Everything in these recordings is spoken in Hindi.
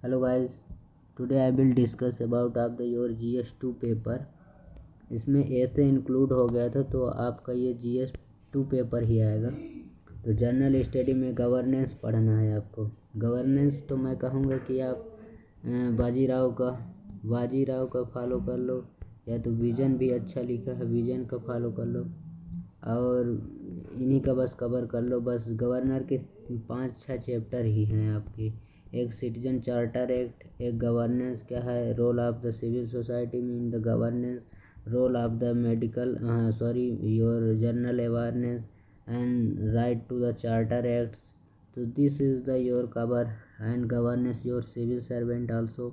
Hello guys, today I will discuss about of the your GS2 paper. इसमें ऐसे इंक्लूड हो गया था तो आपका ये GS2 पेपर ही आएगा। तो जनरल स्टडी में गवर्नेंस पढ़ना है आपको। गवर्नेंस तो मैं कहूँगा कि आप बाजीराव का फॉलो कर लो, या तो विजन भी अच्छा लिखा है, विजन का फॉलो कर लो, और इन्हीं का बस कवर कर लो। बस गवर्नर के 5-6 चैप्टर ही हैं आपके। एक सिटीजन चार्टर एक्ट, एक गवर्नेंस क्या है, role of the civil society में in the governance, role of the medical your general awareness and right to the charter acts. तो this is the your cover and governance your civil servant also.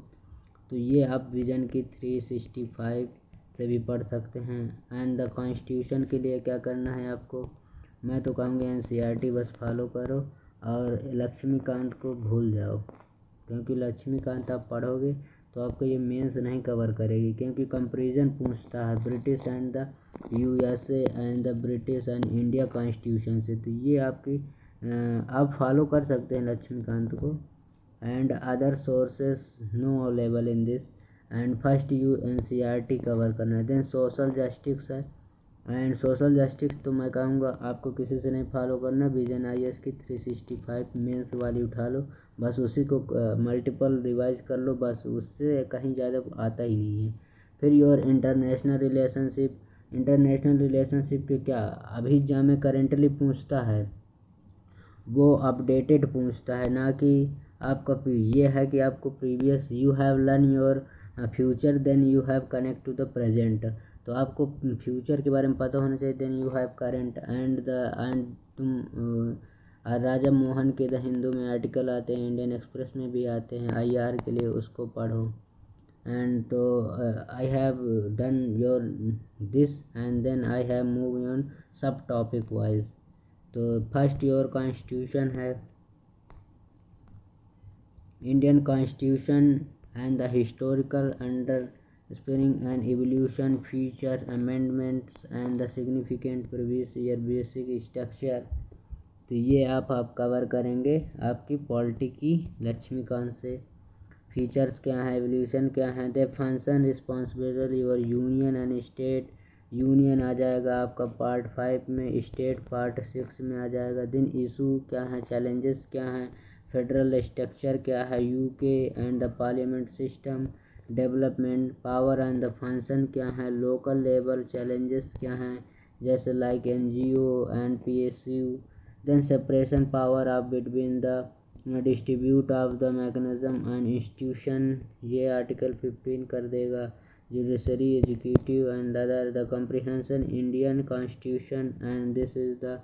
तो ये आप विजन की 365 से भी पढ़ सकते हैं। एंड द कॉन्स्टिट्यूशन के लिए क्या करना है आपको, मैं तो कहूँगा NCERT बस फॉलो करो और लक्ष्मीकांत को भूल जाओ, क्योंकि लक्ष्मीकांत आप पढ़ोगे तो आपको ये मेंस नहीं कवर करेगी, क्योंकि कंपैरिजन पूछता है British and the USA and the British and India constitution से। तो ये आपकी आप फॉलो कर सकते हैं लक्ष्मीकांत को। And other sources no available in this. And first you NCERT cover करना है। देन सोशल जस्टिस है, एंड सोशल जस्टिस तो मैं कहूँगा आपको किसी से नहीं फॉलो करना। विजन IAS की 365 मेंस वाली उठा लो, बस उसी को मल्टीपल रिवाइज कर लो, बस उससे कहीं ज़्यादा आता ही नहीं है। फिर योर इंटरनेशनल रिलेशनशिप के क्या अभी एग्जाम में करेंटली पूछता है, वो अपडेटेड पूछता है, ना कि आपका ये है कि आपको previous you have learn your future then you have connect to the present. तो आपको फ्यूचर के बारे में पता होना चाहिए, then you have current and तुम राजा मोहन के द हिंदू में आर्टिकल आते हैं, इंडियन एक्सप्रेस में भी आते हैं IR के लिए, उसको पढ़ो। एंड तो I have done your this and then I have move on sub topic wise. तो फर्स्ट योर कॉन्स्टिट्यूशन है, Indian constitution and the historical understanding and evolution, feature amendments and the significant previous year basic structure. तो ये आप कवर करेंगे आपकी पॉलिटी की लक्ष्मीकांत से। फीचर्स क्या है, एवोल्यूशन क्या है, the function responsibility your union and state. Union आ जाएगा आपका पार्ट 5 में, स्टेट पार्ट 6 में आ जाएगा। देन इशू क्या है, चैलेंजेस क्या हैं, फेडरल स्ट्रक्चर क्या है, UK and the parliament system, development, power and the function क्या है, लोकल लेवल चैलेंजेस क्या हैं, जैसे like NGO and PSU। Then separation power of between the distribute of the mechanism and institution, ये आर्टिकल 15 कर देगा। Judiciary, executive and other, the comprehension Indian constitution and this is the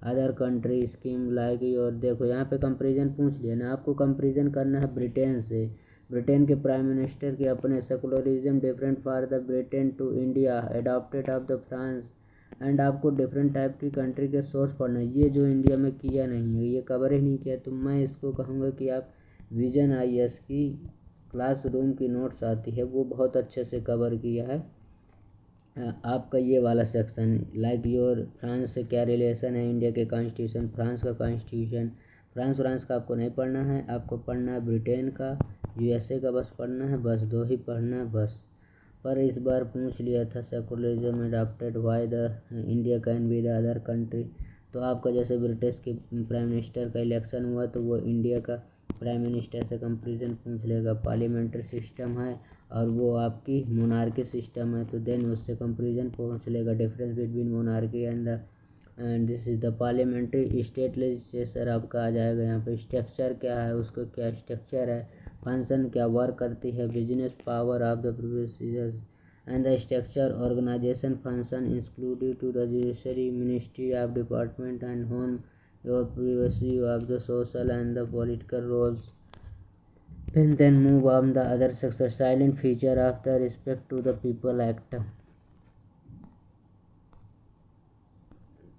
other country scheme like your. देखो यहाँ पे कंपेरिजन पूछ लिया ना, आपको कंपेरिजन करना है ब्रिटेन से। ब्रिटेन के प्राइम मिनिस्टर के अपने secularism different for the Britain to India adopted of the France. And आपको डिफरेंट टाइप की कंट्री के सोर्स पढ़ना है, ये जो इंडिया में किया नहीं है, ये कवर ही नहीं किया। तो मैं इसको कहूँगा कि आप विजन IAS की क्लासरूम की नोट्स आती है, वो बहुत अच्छे से कवर किया है। आपका ये वाला सेक्शन लाइक योर फ्रांस से क्या रिलेशन है, इंडिया के कॉन्स्टिट्यूशन, फ्रांस का कॉन्स्टिट्यूशन। फ्रांस का आपको नहीं पढ़ना है, आपको पढ़ना है ब्रिटेन का, USA का बस पढ़ना है, बस 2 ही पढ़ना है बस। पर इस बार पूछ लिया था secularism adopted why the India can be the other country. तो आपका जैसे ब्रिटिश के प्राइम मिनिस्टर का इलेक्शन हुआ तो वो इंडिया का प्राइम मिनिस्टर से कंपेरिजन पूछ लेगा। पार्लियामेंट्री सिस्टम है और वो आपकी मोनार्की सिस्टम है, तो देन उससे कंपेरिजन पूछ लेगा, difference between monarchy and this is the parliamentary. State legislature आपका आ जाएगा यहाँ पे। स्ट्रक्चर क्या है, उसको क्या स्ट्रक्चर है, फंक्शन क्या वर्क करती है, business power of the procedures and the structure, organisation function included to the judiciary, ministry of department and home, your privacy of the social and the political roles. And then move on the other section, silent feature of the respect to the people act।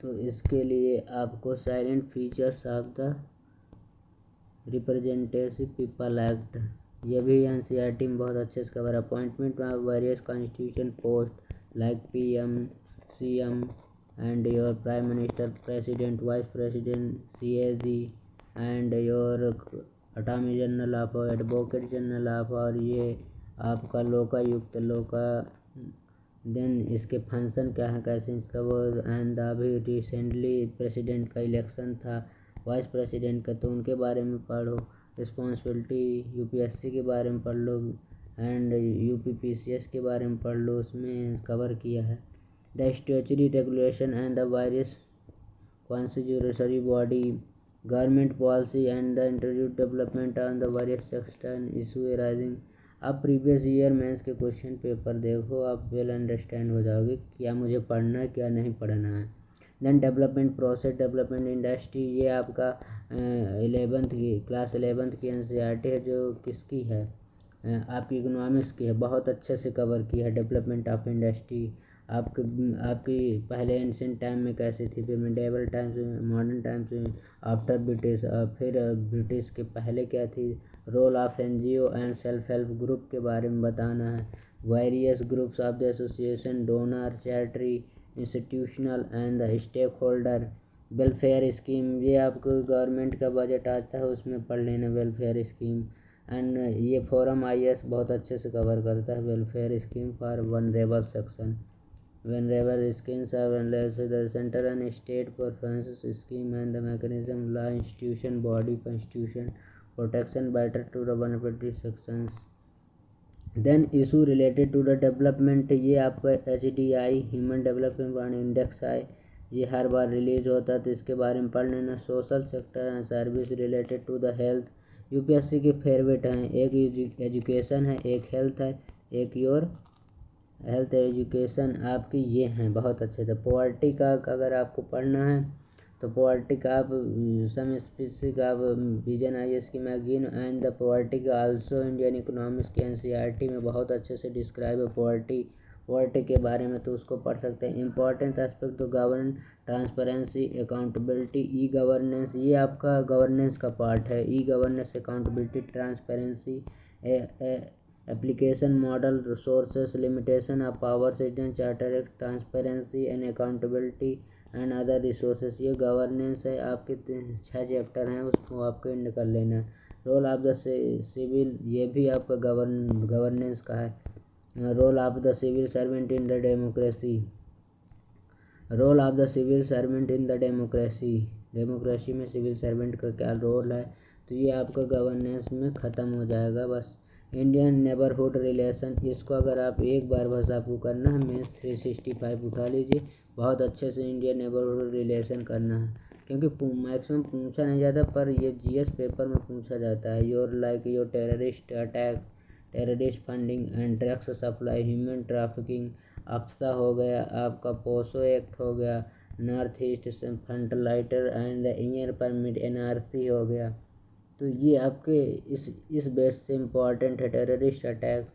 तो इसके लिए आपको salient features of the representative people act, ये भी NCERT में बहुत अच्छे से cover. Appointment of various constitution post like PM, CM and your prime minister, president, vice president, CAG and your attorney general of, advocate general of, और ये आपका लोकायुक्त लोका। देन इसके फंक्शन क्या है, कैसे इसका वो। एंड अभी रिसेंटली प्रेसिडेंट का इलेक्शन था, वाइस प्रेसिडेंट का, तो उनके बारे में पढ़ो। रिस्पॉन्सिबिलिटी यूपीएससी के बारे में पढ़ लो, एंड यूपीपीसीएस के बारे में पढ़ लो, उसमें कवर किया है। The statutory regulation and the various constitutory body, government policy and the introduced development on the various sector issue arising। आप प्रीवियस ईयर मेंस के क्वेश्चन पेपर देखो, आप वेल अंडरस्टैंड हो जाओगे क्या मुझे पढ़ना है क्या नहीं पढ़ना है। Then development process, development industry, ये आपका 11th की क्लास 11th की एनसीईआरटी है, जो किसकी है, आपकी इकोनॉमिक्स की है, बहुत अच्छे से कवर किया है। डेवलपमेंट ऑफ इंडस्ट्री आपकी पहले एंशिएंट टाइम में कैसी थी, फिर मिडेवल टाइम्स में, मॉडर्न टाइम्स में, आफ्टर ब्रिटिश, फिर ब्रिटिश के पहले क्या थी। Role of NGO and self help group के बारे में बताना है। Various groups of the association, donor, charity, institutional and the stake holder, welfare scheme, ये आपको गवर्नमेंट का बजट आता है उसमें पढ़ लेना वेलफेयर स्कीम। एंड ये फोरम आईएएस बहुत अच्छे से कवर करता है welfare scheme for vulnerable section. Whenever schemes are unless the central and state performance scheme and the mechanism, law, institution, body, constitution, protection better to the beneficiary sections। Then issue related to the development, ये आपका HDI ह्यूमन डेवलपमेंट इंडेक्स है, ये हर बार रिलीज होता है, तो इसके बारे में पढ़ लेना। Social sector and service related to the health, UPSC के फेवरेट हैं, एक एजुकेशन है, एक हेल्थ है, एक योर हेल्थ एजुकेशन, आपकी ये हैं बहुत अच्छे से। पॉवर्टी का अगर आपको पढ़ना है तो पॉवर्टी का आप सम स्पेसिफिक आप विजन आईएएस की मैगजीन एंड द पॉवर्टी का आल्सो इंडियन इकोनॉमिक्स की एनसीईआरटी में बहुत अच्छे से डिस्क्राइब है पॉवर्टी के बारे में, तो उसको पढ़ सकते हैं। इंपॉर्टेंट एस्पेक्ट तो govern, transparency, accountability, e governance, ये आपका गवर्नेंस का पार्ट है। E governance, accountability, transparency, application model, resources, limitation of power, citizen charter act, transparency and accountability and other resources, ये गवर्नेंस है। आपके 6 चैप्टर हैं, उसको आपको एंड कर लेना है। रोल ऑफ द सिविल, ये भी आपका गवर्नेंस का है। Role of the civil servant in the democracy, role of the civil servant in the democracy में सिविल सर्वेंट का क्या रोल है, तो ये आपका गवर्नेंस में ख़त्म हो जाएगा बस। इंडियन नेबरहुड रिलेशन, इसको अगर आप एक बार बस आपको करना है, मेंस 365 उठा लीजिए, बहुत अच्छे से इंडियन नेबरहुड रिलेशन करना है, क्योंकि मैक्सिमम पूछा नहीं जाता पर ये जीएस पेपर में पूछा जाता है। Your terrorist attack, terrorist funding and drugs supply, human trafficking, AFSPA हो गया, आपका पोसो एक्ट हो गया, नॉर्थ ईस्ट फंटलाइटर एंड इंडियन परमिट एनआरसी हो गया, तो ये आपके इस बेस से इम्पॉर्टेंट है। टेररिस्ट अटैक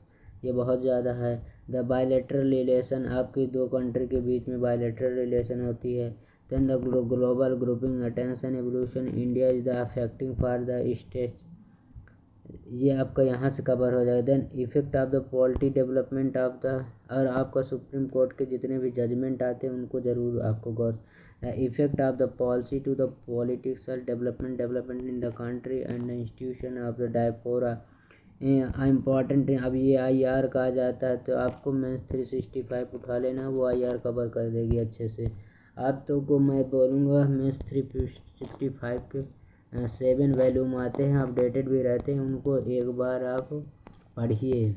ये बहुत ज़्यादा है। द बायलैटरल रिलेशन, आपकी दो कंट्री के बीच में बायलैटरल रिलेशन होती है। Then the global grouping, attention, evolution, India is the affecting for the state, ये आपका यहाँ से कवर हो जाएगा। Then effect of the polity development of the, और आपका सुप्रीम कोर्ट के जितने भी जजमेंट आते हैं उनको ज़रूर आपको गौर। Effect of the policy to the political development in the country and the institution of the diaspora, important. अब ये आईआर कहा जाता है, तो आपको मेंस 365 उठा लेना, वो आईआर कवर कर देगी अच्छे से। आप तो को मैं बोलूँगा मेंस 365 के 7 वैल्यूम आते हैं, अपडेटेड भी रहते हैं, उनको एक बार आप पढ़िए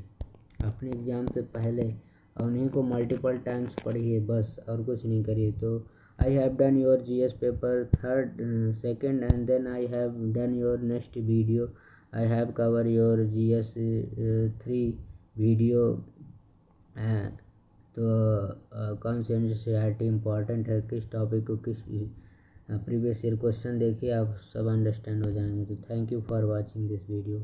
अपने एग्ज़ाम से पहले, और उन्हीं को मल्टीपल टाइम्स पढ़िए बस, और कुछ नहीं करिए। तो I have done your GS paper 3rd 2nd and then I have done your next video, I have cover your GS 3 video. तो कौन सी एनसीईआरटी इम्पॉर्टेंट है, किस टॉपिक को, किस प्रीवियस ईयर क्वेश्चन देखिए, आप सब अंडरस्टैंड हो जाएंगे। तो thank you for watching this video.